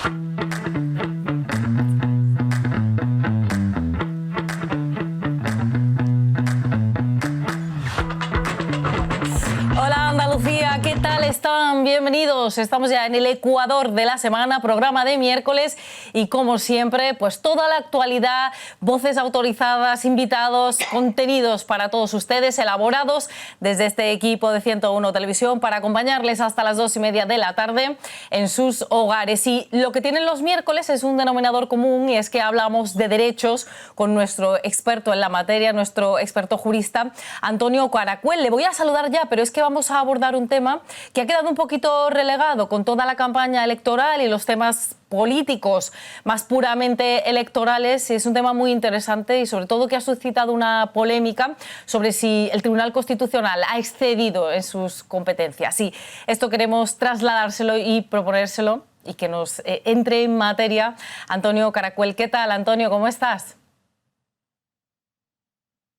Hola Andalucía, ¿qué tal están? Bienvenidos. Estamos ya en el Ecuador de la semana, programa de miércoles y como siempre, pues toda la actualidad, voces autorizadas, invitados, contenidos para todos ustedes, elaborados desde este equipo de 101 Televisión para acompañarles hasta las 2:30 de la tarde en sus hogares. Y lo que tienen los miércoles es un denominador común y es que hablamos de derechos con nuestro experto en la materia, nuestro experto jurista, Antonio Caracuel. Le voy a saludar ya, pero es que vamos a abordar un tema que ha quedado un poquito relegado con toda la campaña electoral y los temas políticos más puramente electorales. Es un tema muy interesante y sobre todo que ha suscitado una polémica sobre si el Tribunal Constitucional ha excedido en sus competencias. Sí, esto queremos trasladárselo y proponérselo y que nos entre en materia Antonio Caracuel. ¿Qué tal, Antonio? ¿Cómo estás?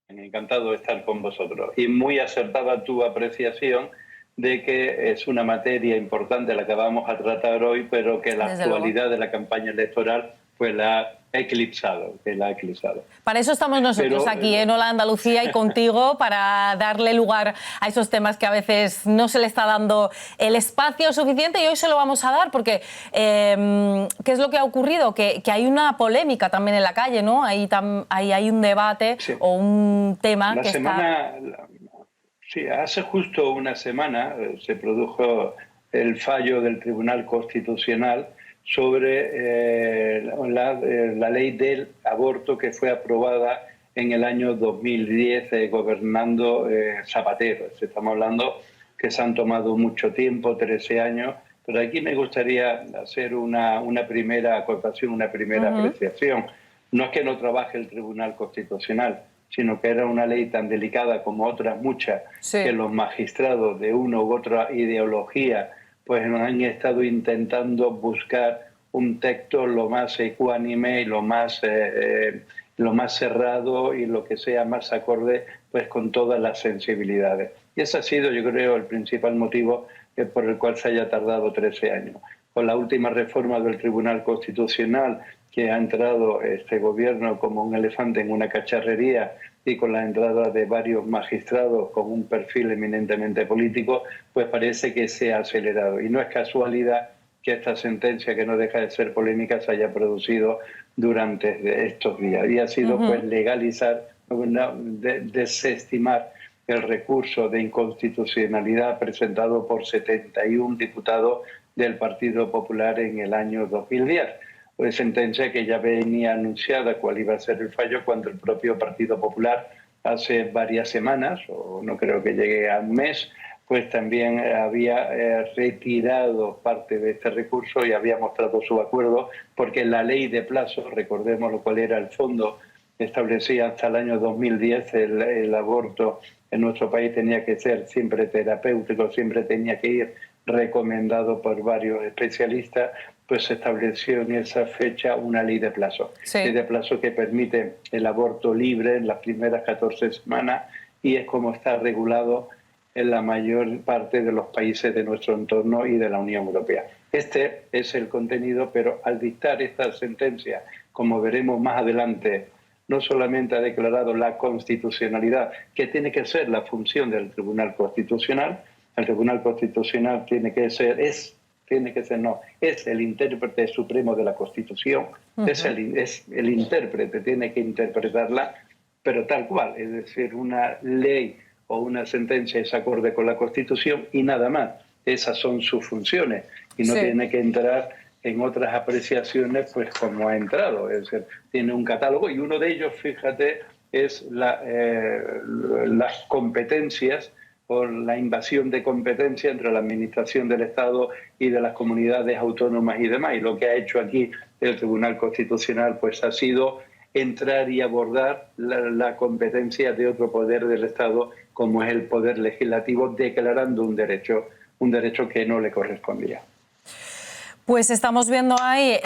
Encantado de estar con vosotros. Y muy acertada tu apreciación de que es una materia importante la que vamos a tratar hoy, pero que la actualidad de la campaña electoral pues la ha eclipsado, Para eso estamos nosotros aquí en Hola Andalucía y contigo para darle lugar a esos temas que a veces no se le está dando el espacio suficiente y hoy se lo vamos a dar porque ¿qué es lo que ha ocurrido? Que hay una polémica también en la calle, ¿no? Hay un debate sí. O un tema la que semana, está... Sí, hace justo una semana se produjo el fallo del Tribunal Constitucional sobre la ley del aborto que fue aprobada en el año 2010 gobernando Zapatero. Estamos hablando que se han tomado mucho tiempo, 13 años, pero aquí me gustaría hacer una primera acotación, una primera apreciación. No es que no trabaje el Tribunal Constitucional, sino que era una ley tan delicada como otras muchas, sí. Que los magistrados de una u otra ideología pues nos han estado intentando buscar un texto lo más ecuánime y lo más cerrado y lo que sea más acorde pues con todas las sensibilidades. Y ese ha sido, yo creo, el principal motivo por el cual se haya tardado 13 años. Con la última reforma del Tribunal Constitucional, que ha entrado este gobierno como un elefante en una cacharrería y con la entrada de varios magistrados con un perfil eminentemente político, pues parece que se ha acelerado. Y no es casualidad que esta sentencia, que no deja de ser polémica, se haya producido durante estos días. Y ha sido pues legalizar, desestimar el recurso de inconstitucionalidad presentado por 71 diputados del Partido Popular en el año 2010. Pues sentencia que ya venía anunciada cuál iba a ser el fallo cuando el propio Partido Popular hace varias semanas, o no creo que llegue a un mes, pues también había retirado parte de este recurso y había mostrado su acuerdo, porque la ley de plazo, recordemos lo cual era el fondo, establecía hasta el año 2010 el aborto en nuestro país tenía que ser siempre terapéutico, siempre tenía que ir recomendado por varios especialistas, pues se estableció en esa fecha una ley de plazo. Sí. Ley de plazo que permite el aborto libre en las primeras 14 semanas y es como está regulado en la mayor parte de los países de nuestro entorno y de la Unión Europea. Este es el contenido, pero al dictar esta sentencia, como veremos más adelante, no solamente ha declarado la constitucionalidad, que tiene que ser la función del Tribunal Constitucional. El Tribunal Constitucional es el intérprete supremo de la Constitución, es el intérprete, tiene que interpretarla, pero tal cual, es decir, una ley o una sentencia es acorde con la Constitución y nada más. Esas son sus funciones y no tiene que entrar en otras apreciaciones pues como ha entrado, es decir, tiene un catálogo y uno de ellos, fíjate, es las competencias por la invasión de competencia entre la administración del Estado y de las comunidades autónomas y demás. Y lo que ha hecho aquí el Tribunal Constitucional pues ha sido entrar y abordar la competencia de otro poder del Estado, como es el poder legislativo, declarando un derecho que no le correspondía. Pues estamos viendo ahí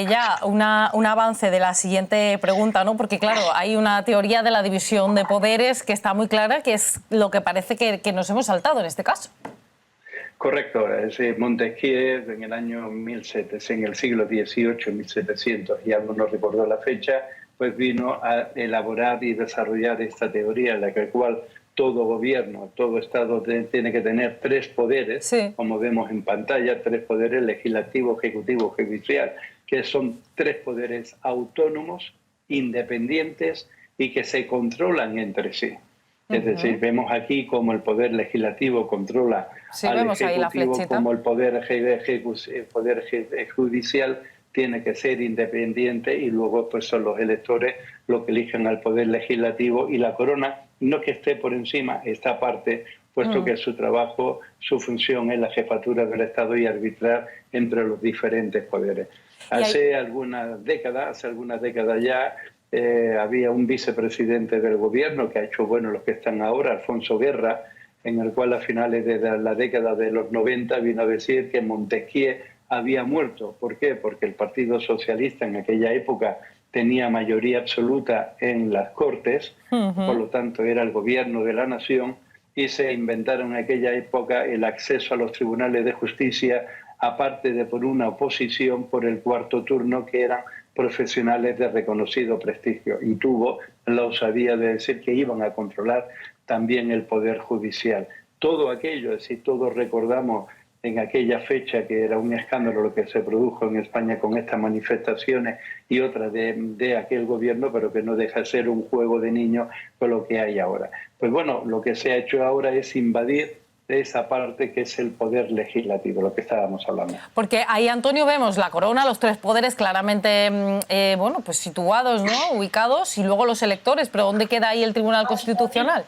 ya un avance de la siguiente pregunta, ¿no? Porque claro, hay una teoría de la división de poderes que está muy clara, que es lo que parece que nos hemos saltado en este caso. Correcto, es decir, Montesquieu en el año 1700, en el siglo XVIII, 1700, ya no recuerdo la fecha, pues vino a elaborar y desarrollar esta teoría en la cual todo gobierno, todo Estado tiene que tener tres poderes, sí, como vemos en pantalla, tres poderes: legislativo, ejecutivo, judicial, que son tres poderes autónomos, independientes y que se controlan entre sí. Es decir, vemos aquí como el poder legislativo controla al ejecutivo, como el poder judicial tiene que ser independiente, y luego pues son los electores los que eligen al poder legislativo, y la corona no que esté por encima, está aparte, puesto que su trabajo, su función es la jefatura del Estado y arbitrar entre los diferentes poderes. Hace algunas décadas ya había un vicepresidente del gobierno que ha hecho los que están ahora, Alfonso Guerra, en el cual a finales de la década de los 90 vino a decir que Montesquieu había muerto. ¿Por qué? Porque el Partido Socialista en aquella época tenía mayoría absoluta en las Cortes, por lo tanto era el gobierno de la nación, y se inventaron en aquella época el acceso a los tribunales de justicia, aparte de por una oposición por el cuarto turno, que eran profesionales de reconocido prestigio, y tuvo la osadía de decir que iban a controlar también el Poder Judicial. Todo aquello, es decir, todos recordamos en aquella fecha que era un escándalo lo que se produjo en España con estas manifestaciones y otras de aquel gobierno, pero que no deja de ser un juego de niños con lo que hay ahora. Pues bueno, lo que se ha hecho ahora es invadir esa parte que es el poder legislativo, lo que estábamos hablando. Porque ahí, Antonio, vemos la corona, los tres poderes claramente pues situados, ¿no?, ubicados, y luego los electores, pero ¿dónde queda ahí el Tribunal Constitucional?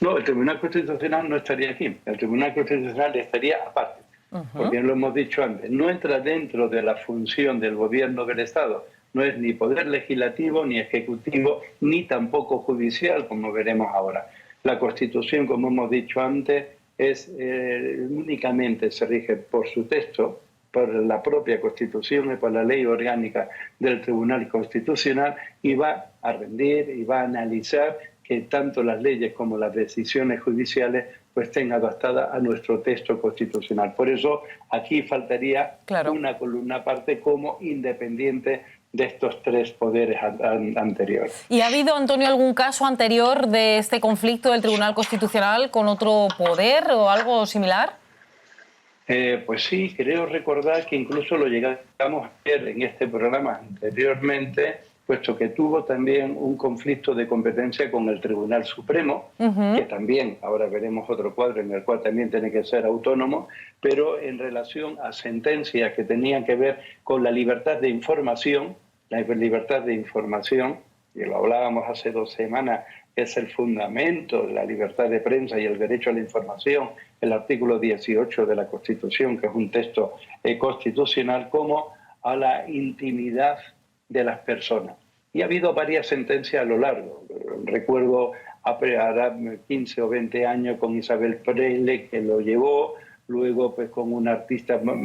No, el Tribunal Constitucional no estaría aquí, el Tribunal Constitucional estaría aparte, porque lo hemos dicho antes, no entra dentro de la función del gobierno del Estado, no es ni poder legislativo, ni ejecutivo, ni tampoco judicial, como veremos ahora. La Constitución, como hemos dicho antes, únicamente se rige por su texto, por la propia Constitución y por la ley orgánica del Tribunal Constitucional, y va a rendir y va a analizar que tanto las leyes como las decisiones judiciales pues estén adaptadas a nuestro texto constitucional. Por eso aquí faltaría una columna aparte como independiente de estos tres poderes anteriores. ¿Y ha habido, Antonio, algún caso anterior de este conflicto del Tribunal Constitucional con otro poder o algo similar? Pues sí, creo recordar que incluso lo llegamos a ver en este programa anteriormente, puesto que tuvo también un conflicto de competencia con el Tribunal Supremo, que también, ahora veremos otro cuadro en el cual también tiene que ser autónomo, pero en relación a sentencias que tenían que ver con la libertad de información, y lo hablábamos hace 2 semanas, es el fundamento de la libertad de prensa y el derecho a la información, el artículo 18 de la Constitución, que es un texto constitucional, como a la intimidad de las personas. Y ha habido varias sentencias a lo largo. Recuerdo hará 15 o 20 años con Isabel Presley, que lo llevó, luego pues con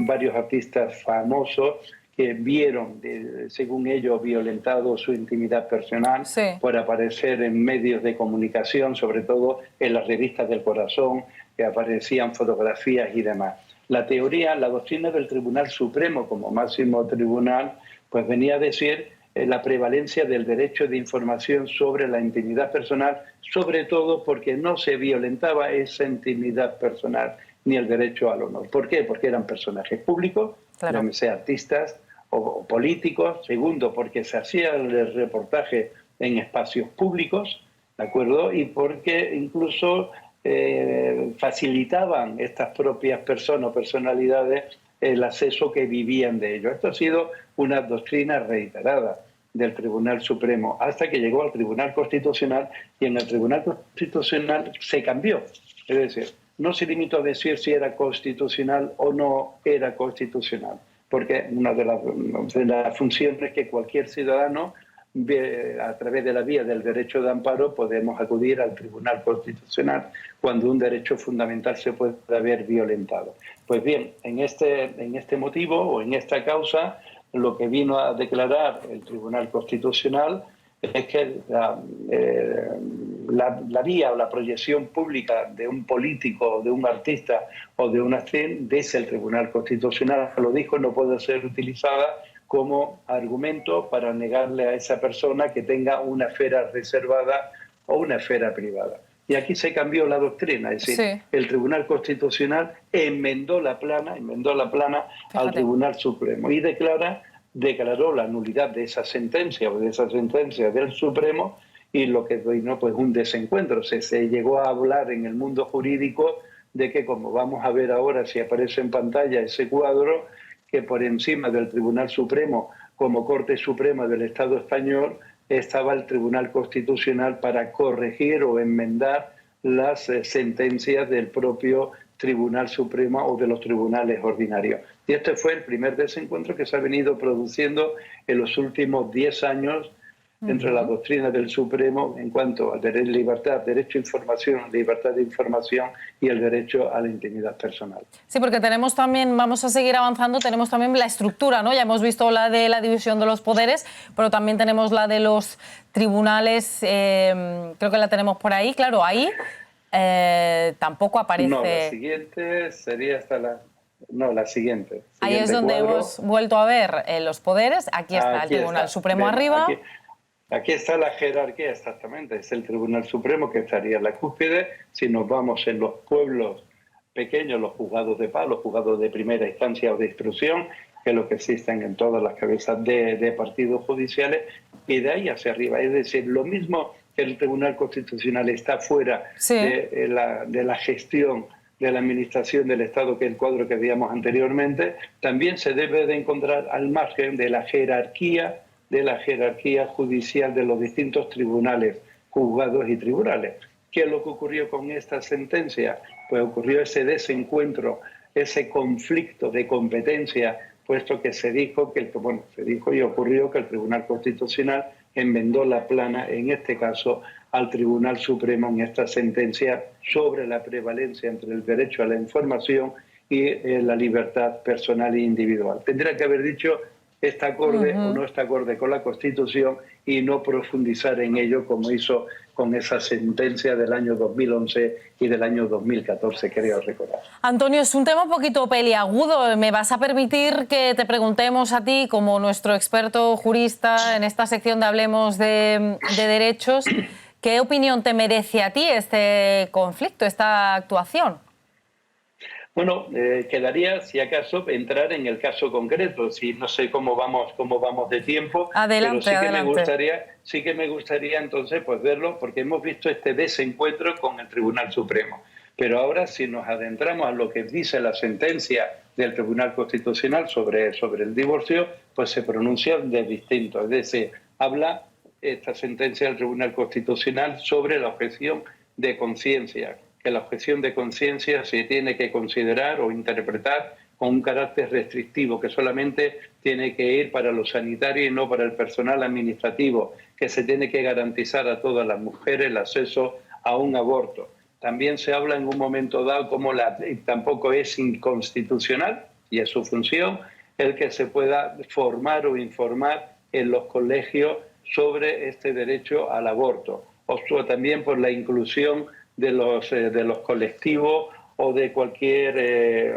varios artistas famosos que vieron, según ellos, violentado su intimidad personal por aparecer en medios de comunicación, sobre todo en las revistas del corazón, que aparecían fotografías y demás. La doctrina del Tribunal Supremo como máximo tribunal, pues venía a decir la prevalencia del derecho de información sobre la intimidad personal, sobre todo porque no se violentaba esa intimidad personal ni el derecho al honor. ¿Por qué? Porque eran personajes públicos, llámese artistas o políticos. Segundo, porque se hacía el reportaje en espacios públicos, ¿de acuerdo? Y porque incluso facilitaban estas propias personas o personalidades el acceso que vivían de ello. Esto ha sido una doctrina reiterada del Tribunal Supremo hasta que llegó al Tribunal Constitucional, y en el Tribunal Constitucional se cambió. Es decir, no se limitó a decir si era constitucional o no era constitucional, porque una de las funciones que cualquier ciudadano, a través de la vía del derecho de amparo, podemos acudir al Tribunal Constitucional cuando un derecho fundamental se puede haber violentado. Pues bien, en este motivo o en esta causa, lo que vino a declarar el Tribunal Constitucional es que la vía o la proyección pública de un político, de un artista o de una actriz, dice el Tribunal Constitucional, lo dijo, no puede ser utilizada como argumento para negarle a esa persona que tenga una esfera reservada o una esfera privada. Y aquí se cambió la doctrina, es decir, Sí. el Tribunal Constitucional enmendó la plana al Tribunal Supremo y declaró la nulidad de esa sentencia o de esa sentencia del Supremo, y lo que vino pues un desencuentro. Se llegó a hablar en el mundo jurídico de que, como vamos a ver ahora si aparece en pantalla ese cuadro, que por encima del Tribunal Supremo, como Corte Suprema del Estado español, estaba el Tribunal Constitucional para corregir o enmendar las sentencias del propio Tribunal Supremo o de los tribunales ordinarios. Y este fue el primer desencuentro que se ha venido produciendo en los últimos 10 años entre la doctrina del Supremo en cuanto a libertad, derecho a información, libertad de información y el derecho a la intimidad personal. Sí, porque tenemos también, vamos a seguir avanzando, tenemos también la estructura, ¿no? Ya hemos visto la de la división de los poderes, pero también tenemos la de los tribunales, creo que la tenemos por ahí, claro, ahí tampoco aparece... No, la siguiente sería hasta la... No, la siguiente. Ahí es donde hemos vuelto a ver los poderes, aquí está el Tribunal Supremo arriba. Aquí está la jerarquía, exactamente. Es el Tribunal Supremo que estaría en la cúspide. Si nos vamos en los pueblos pequeños, los juzgados de paz, los juzgados de primera instancia o de instrucción, que es lo que existen en todas las cabezas de partidos judiciales, y de ahí hacia arriba. Es decir, lo mismo que el Tribunal Constitucional está fuera de la gestión de la administración del Estado, que es el cuadro que veíamos anteriormente, también se debe de encontrar al margen de la jerarquía judicial de los distintos tribunales, juzgados y tribunales. ¿Qué es lo que ocurrió con esta sentencia? Pues ocurrió ese desencuentro, ese conflicto de competencia, puesto que se dijo y ocurrió que el Tribunal Constitucional enmendó la plana, en este caso, al Tribunal Supremo en esta sentencia sobre la prevalencia entre el derecho a la información y la libertad personal e individual. Tendría que haber dicho está acorde o no está acorde con la Constitución y no profundizar en ello como hizo con esa sentencia del año 2011 y del año 2014, creo recordar. Antonio, es un tema un poquito peliagudo. ¿Me vas a permitir que te preguntemos a ti, como nuestro experto jurista en esta sección de Hablemos de Derechos, qué opinión te merece a ti este conflicto, esta actuación? Bueno, quedaría, si acaso, entrar en el caso concreto. Si no sé cómo vamos de tiempo, adelante, pero adelante. sí que me gustaría entonces pues verlo, porque hemos visto este desencuentro con el Tribunal Supremo. Pero ahora, si nos adentramos a lo que dice la sentencia del Tribunal Constitucional sobre el divorcio, pues se pronuncia de distinto. Es decir, habla esta sentencia del Tribunal Constitucional sobre la objeción de conciencia, que la objeción de conciencia se tiene que considerar o interpretar con un carácter restrictivo, que solamente tiene que ir para los sanitarios y no para el personal administrativo, que se tiene que garantizar a todas las mujeres el acceso a un aborto. También se habla en un momento dado como tampoco es inconstitucional, y es su función, el que se pueda formar o informar en los colegios sobre este derecho al aborto, o también por la inclusión de los colectivos o de cualquier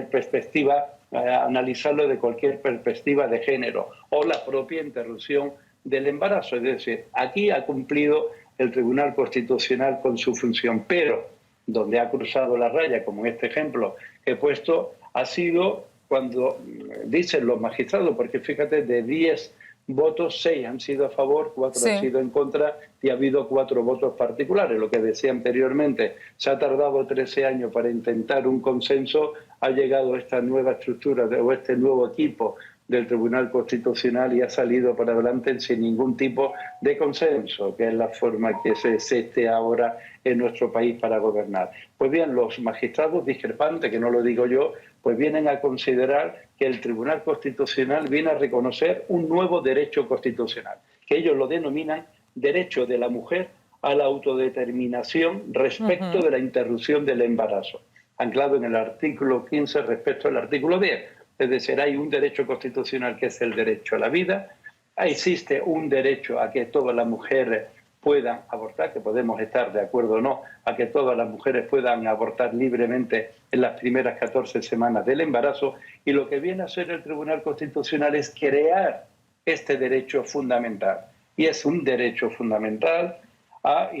perspectiva, analizarlo de cualquier perspectiva de género, o la propia interrupción del embarazo. Es decir, aquí ha cumplido el Tribunal Constitucional con su función, pero donde ha cruzado la raya, como en este ejemplo que he puesto, ha sido cuando dicen los magistrados, porque fíjate, de 10 votos, 6 han sido a favor, 4 han sido en contra y ha habido 4 votos particulares. Lo que decía anteriormente, se ha tardado 13 años para intentar un consenso, ha llegado esta nueva estructura o este nuevo equipo del Tribunal Constitucional y ha salido para adelante sin ningún tipo de consenso, que es la forma que se esté ahora en nuestro país para gobernar. Pues bien, los magistrados discrepantes, que no lo digo yo, pues vienen a considerar que el Tribunal Constitucional viene a reconocer un nuevo derecho constitucional, que ellos lo denominan derecho de la mujer a la autodeterminación respecto de la interrupción del embarazo, anclado en el artículo 15 respecto al artículo 10. Es decir, hay un derecho constitucional que es el derecho a la vida, existe un derecho a que todas las mujeres puedan abortar, que podemos estar de acuerdo o no a que todas las mujeres puedan abortar libremente en las primeras 14 semanas del embarazo, y lo que viene a hacer el Tribunal Constitucional es crear este derecho fundamental, y es un derecho fundamental a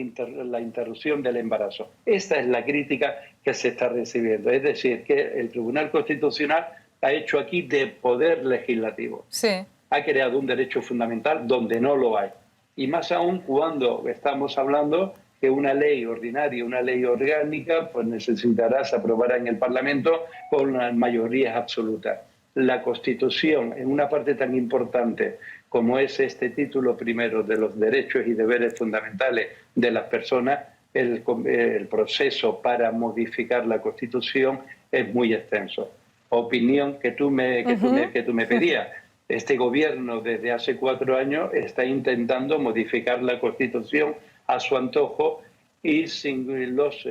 la interrupción del embarazo. Esta es la crítica que se está recibiendo, es decir, que el Tribunal Constitucional ha hecho aquí de poder legislativo. Sí. Ha creado un derecho fundamental donde no lo hay. Y más aún cuando estamos hablando que una ley ordinaria, una ley orgánica, pues necesitará se aprobará en el Parlamento con las mayorías absolutas. La Constitución, en una parte tan importante como es este título primero de los derechos y deberes fundamentales de las personas, el proceso para modificar la Constitución es muy extenso. Opinión que tú me pedías. Este gobierno desde hace 4 años está intentando modificar la Constitución a su antojo y sin los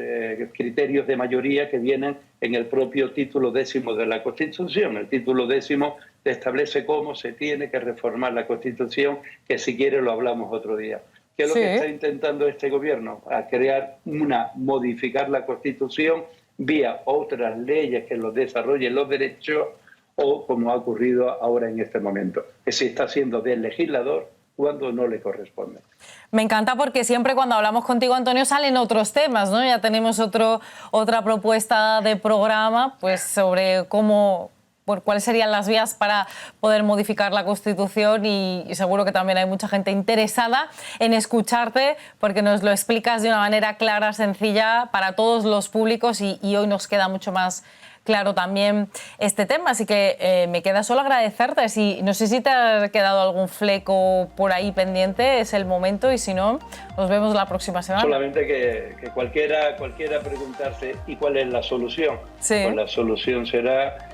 criterios de mayoría que vienen en el propio título 10º de la Constitución. El título 10º establece cómo se tiene que reformar la Constitución, que si quiere lo hablamos otro día. ¿Qué es lo que está intentando este gobierno? A modificar la Constitución vía otras leyes que los desarrollen los derechos, o como ha ocurrido ahora en este momento, que se está haciendo del legislador cuando no le corresponde. Me encanta porque siempre cuando hablamos contigo, Antonio, salen otros temas, ¿no? Ya tenemos otra propuesta de programa pues sobre cuáles serían las vías para poder modificar la Constitución, y seguro que también hay mucha gente interesada en escucharte porque nos lo explicas de una manera clara, sencilla, para todos los públicos, y hoy nos queda mucho más claro también este tema. Así que me queda solo agradecerte. No sé si te ha quedado algún fleco por ahí pendiente, es el momento, y si no, nos vemos la próxima semana. Solamente que cualquiera preguntarse ¿y cuál es la solución? Sí. Pues la solución será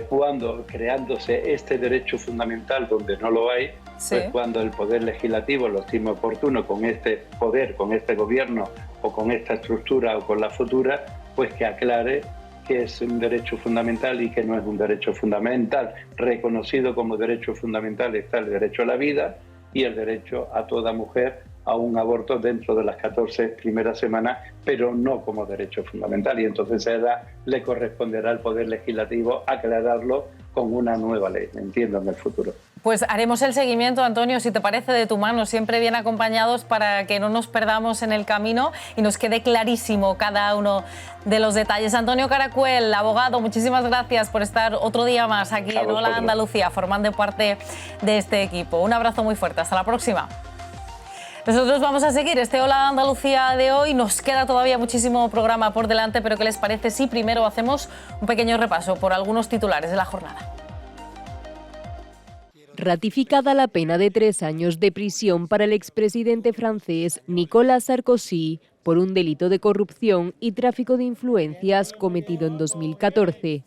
cuando, creándose este derecho fundamental donde no lo hay, sí, pues cuando el Poder Legislativo lo estime oportuno, con este poder, con este gobierno o con esta estructura o con la futura, pues que aclare que es un derecho fundamental y que no es un derecho fundamental. Reconocido como derecho fundamental está el derecho a la vida y el derecho a toda mujer a un aborto dentro de las 14 primeras semanas, pero no como derecho fundamental. Y entonces a ella le corresponderá al Poder Legislativo aclararlo con una nueva ley, entiendo, en el futuro. Pues haremos el seguimiento, Antonio, si te parece, de tu mano, siempre bien acompañados, para que no nos perdamos en el camino y nos quede clarísimo cada uno de los detalles. Antonio Caracuel, abogado, muchísimas gracias por estar otro día más aquí en Hola Andalucía, formando parte de este equipo. Un abrazo muy fuerte, hasta la próxima. Nosotros vamos a seguir este Hola Andalucía de hoy. Nos queda todavía muchísimo programa por delante, pero ¿qué les parece si primero hacemos un pequeño repaso por algunos titulares de la jornada? Ratificada la pena de 3 años de prisión para el expresidente francés Nicolas Sarkozy por un delito de corrupción y tráfico de influencias cometido en 2014.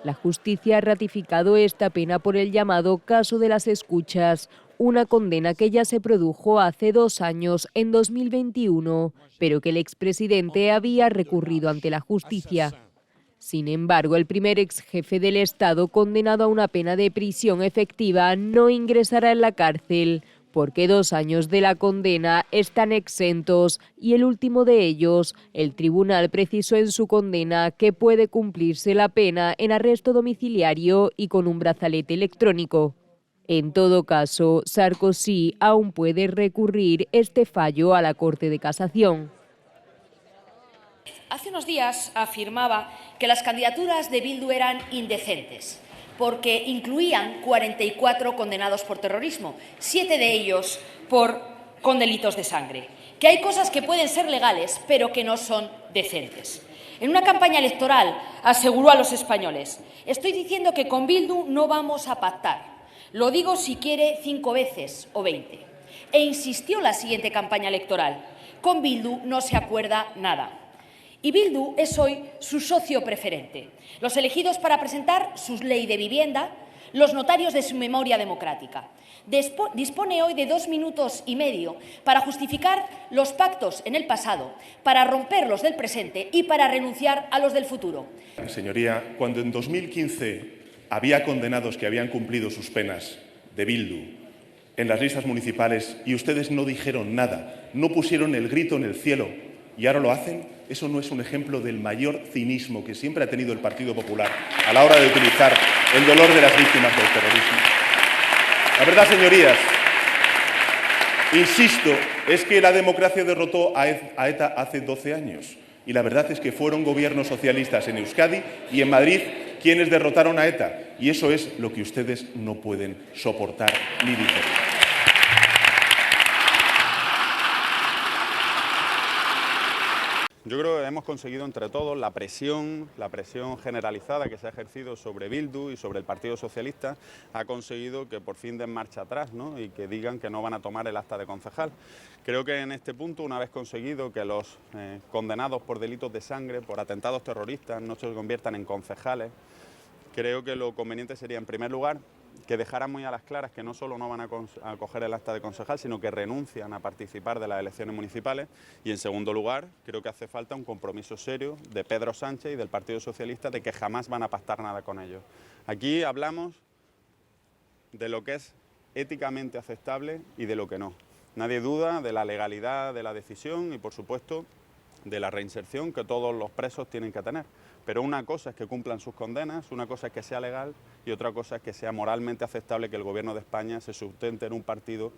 La justicia ha ratificado esta pena por el llamado caso de las escuchas, una condena que ya se produjo hace 2 años, en 2021, pero que el expresidente había recurrido ante la justicia. Sin embargo, el primer exjefe del Estado, condenado a una pena de prisión efectiva, no ingresará en la cárcel, porque 2 años de la condena están exentos, y el último de ellos, el tribunal precisó en su condena que puede cumplirse la pena en arresto domiciliario y con un brazalete electrónico. En todo caso, Sarkozy aún puede recurrir este fallo a la Corte de Casación. Hace unos días afirmaba que las candidaturas de Bildu eran indecentes, porque incluían 44 condenados por terrorismo, 7 de ellos con delitos de sangre. Que hay cosas que pueden ser legales, pero que no son decentes. En una campaña electoral aseguró a los españoles: estoy diciendo que con Bildu no vamos a pactar. Lo digo si quiere 5 veces o 20. E insistió en la siguiente campaña electoral: con Bildu no se acuerda nada. Y Bildu es hoy su socio preferente. Los elegidos para presentar su ley de vivienda, los notarios de su memoria democrática. Dispone hoy de 2 minutos y medio para justificar los pactos en el pasado, para romper los del presente y para renunciar a los del futuro. Señoría, cuando en 2015 había condenados que habían cumplido sus penas de Bildu en las listas municipales y ustedes no dijeron nada no pusieron el grito en el cielo y ahora lo hacen, ¿eso no es un ejemplo del mayor cinismo que siempre ha tenido el Partido Popular a la hora de utilizar el dolor de las víctimas del terrorismo? La verdad, señorías, insisto, es que la democracia derrotó a ETA hace 12 años y la verdad es que fueron gobiernos socialistas en Euskadi y en Madrid quienes derrotaron a ETA y eso es lo que ustedes no pueden soportar ni digerir. Yo creo que hemos conseguido entre todos la presión generalizada que se ha ejercido sobre Bildu y sobre el Partido Socialista ha conseguido que por fin den marcha atrás, ¿no? Y que digan que no van a tomar el acta de concejal. Creo que en este punto, una vez conseguido que los condenados por delitos de sangre, por atentados terroristas, no se conviertan en concejales, creo que lo conveniente sería, en primer lugar, que dejaran muy a las claras que no solo no van a coger el acta de concejal, sino que renuncian a participar de las elecciones municipales. Y en segundo lugar, creo que hace falta un compromiso serio de Pedro Sánchez y del Partido Socialista de que jamás van a pactar nada con ellos. Aquí hablamos de lo que es éticamente aceptable y de lo que no. Nadie duda de la legalidad de la decisión y, por supuesto, de la reinserción que todos los presos tienen que tener. Pero una cosa es que cumplan sus condenas, una cosa es que sea legal y otra cosa es que sea moralmente aceptable que el Gobierno de España se sustente en un partido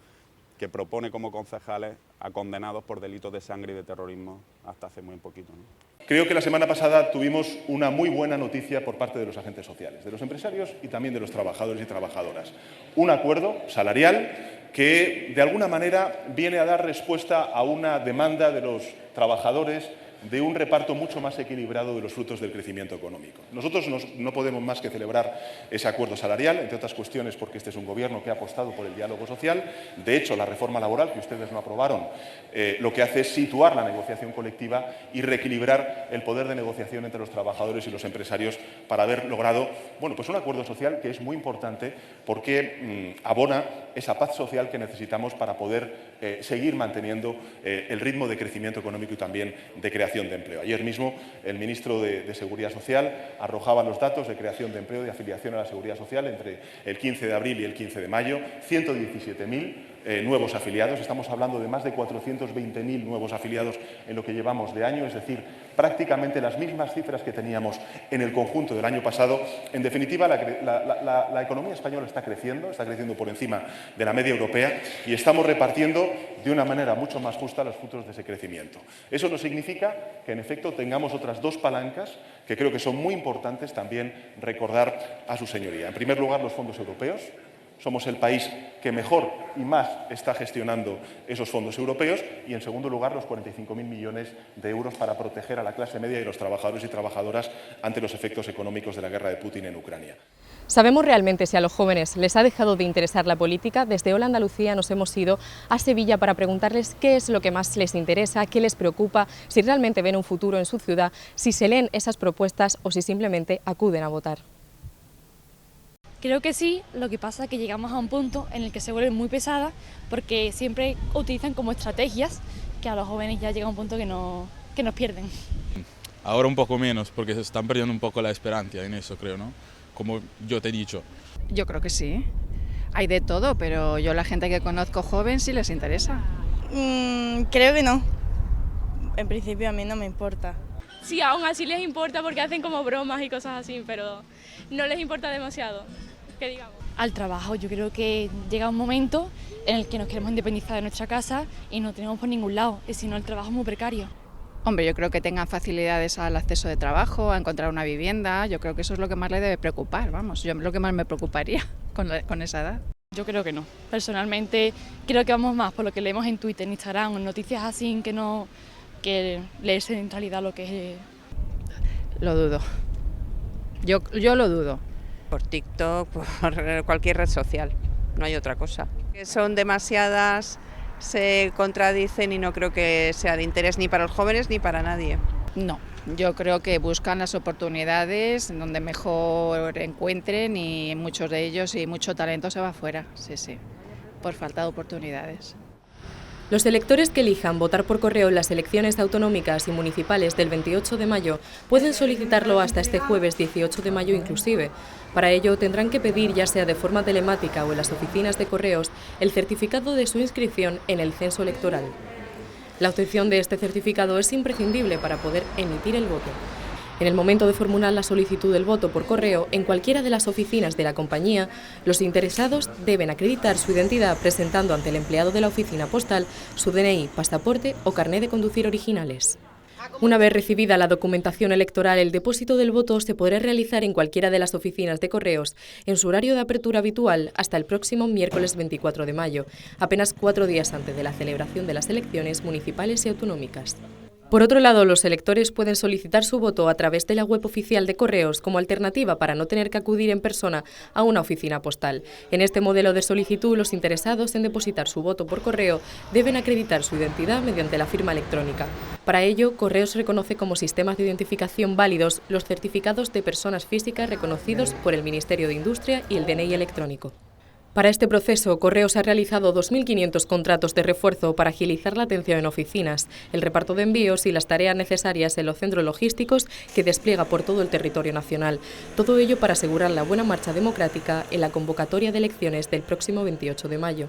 que propone como concejales a condenados por delitos de sangre y de terrorismo hasta hace muy poquito, ¿no? Creo que la semana pasada tuvimos una muy buena noticia por parte de los agentes sociales, de los empresarios y también de los trabajadores y trabajadoras. Un acuerdo salarial que, de alguna manera, viene a dar respuesta a una demanda de los trabajadores de un reparto mucho más equilibrado de los frutos del crecimiento económico. Nosotros no podemos más que celebrar ese acuerdo salarial, entre otras cuestiones porque este es un gobierno que ha apostado por el diálogo social. De hecho, la reforma laboral, que ustedes no aprobaron, lo que hace es situar la negociación colectiva y reequilibrar el poder de negociación entre los trabajadores y los empresarios para haber logrado pues un acuerdo social que es muy importante porque abona esa paz social que necesitamos para poder seguir manteniendo el ritmo de crecimiento económico y también de creación de empleo. Ayer mismo el ministro de Seguridad Social arrojaba los datos de creación de empleo y de afiliación a la Seguridad Social entre el 15 de abril y el 15 de mayo, 117.000 nuevos afiliados. Estamos hablando de más de 420.000 nuevos afiliados en lo que llevamos de año, es decir, prácticamente las mismas cifras que teníamos en el conjunto del año pasado. En definitiva, la economía española está creciendo por encima de la media europea y estamos repartiendo de una manera mucho más justa los frutos de ese crecimiento. Eso no significa que, en efecto, tengamos otras dos palancas que creo que son muy importantes también recordar a su señoría. En primer lugar, los fondos europeos. Somos el país que mejor y más está gestionando esos fondos europeos y, en segundo lugar, los 45.000 millones de euros para proteger a la clase media y los trabajadores y trabajadoras ante los efectos económicos de la guerra de Putin en Ucrania. ¿Sabemos realmente si a los jóvenes les ha dejado de interesar la política? Desde Hola Andalucía nos hemos ido a Sevilla para preguntarles qué es lo que más les interesa, qué les preocupa, si realmente ven un futuro en su ciudad, si se leen esas propuestas o si simplemente acuden a votar. Creo que sí, lo que pasa es que llegamos a un punto en el que se vuelven muy pesadas porque siempre utilizan como estrategias que a los jóvenes ya llega un punto que nos pierden. Ahora un poco menos porque se están perdiendo un poco la esperanza en eso, creo, ¿no? Como yo te he dicho. Yo creo que sí. Hay de todo, pero yo la gente que conozco joven sí les interesa. Creo que no. En principio a mí no me importa. Sí, aún así les importa porque hacen como bromas y cosas así, pero no les importa demasiado, que digamos. Al trabajo, yo creo que llega un momento en el que nos queremos independizar de nuestra casa y no tenemos por ningún lado, y si no el trabajo es muy precario. Hombre, yo creo que tengan facilidades al acceso de trabajo, a encontrar una vivienda, yo creo que eso es lo que más le debe preocupar, vamos, yo lo que más me preocuparía con esa edad. Yo creo que no. Personalmente creo que vamos más por lo que leemos en Twitter, en Instagram, en noticias así que leerse en realidad lo que es. Lo dudo. Yo lo dudo. Por TikTok, por cualquier red social, no hay otra cosa. Son demasiadas, se contradicen y no creo que sea de interés ni para los jóvenes ni para nadie. No, yo creo que buscan las oportunidades donde mejor encuentren y muchos de ellos y mucho talento se va afuera, sí, por falta de oportunidades. Los electores que elijan votar por correo en las elecciones autonómicas y municipales del 28 de mayo pueden solicitarlo hasta este jueves 18 de mayo inclusive. Para ello tendrán que pedir, ya sea de forma telemática o en las oficinas de correos, el certificado de su inscripción en el censo electoral. La obtención de este certificado es imprescindible para poder emitir el voto. En el momento de formular la solicitud del voto por correo, en cualquiera de las oficinas de la compañía, los interesados deben acreditar su identidad presentando ante el empleado de la oficina postal su DNI, pasaporte o carné de conducir originales. Una vez recibida la documentación electoral, el depósito del voto se podrá realizar en cualquiera de las oficinas de correos en su horario de apertura habitual hasta el próximo miércoles 24 de mayo, apenas 4 días antes de la celebración de las elecciones municipales y autonómicas. Por otro lado, los electores pueden solicitar su voto a través de la web oficial de Correos como alternativa para no tener que acudir en persona a una oficina postal. En este modelo de solicitud, los interesados en depositar su voto por correo deben acreditar su identidad mediante la firma electrónica. Para ello, Correos reconoce como sistemas de identificación válidos los certificados de personas físicas reconocidos por el Ministerio de Industria y el DNI electrónico. Para este proceso, Correos ha realizado 2.500 contratos de refuerzo para agilizar la atención en oficinas, el reparto de envíos y las tareas necesarias en los centros logísticos que despliega por todo el territorio nacional. Todo ello para asegurar la buena marcha democrática en la convocatoria de elecciones del próximo 28 de mayo.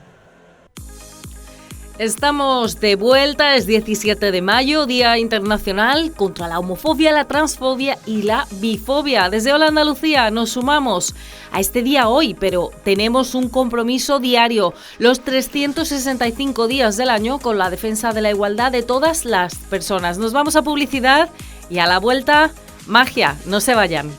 Estamos de vuelta, es 17 de mayo, Día Internacional contra la homofobia, la transfobia y la bifobia. Desde Hola Andalucía nos sumamos a este día hoy, pero tenemos un compromiso diario, los 365 días del año con la defensa de la igualdad de todas las personas. Nos vamos a publicidad y a la vuelta, magia, no se vayan.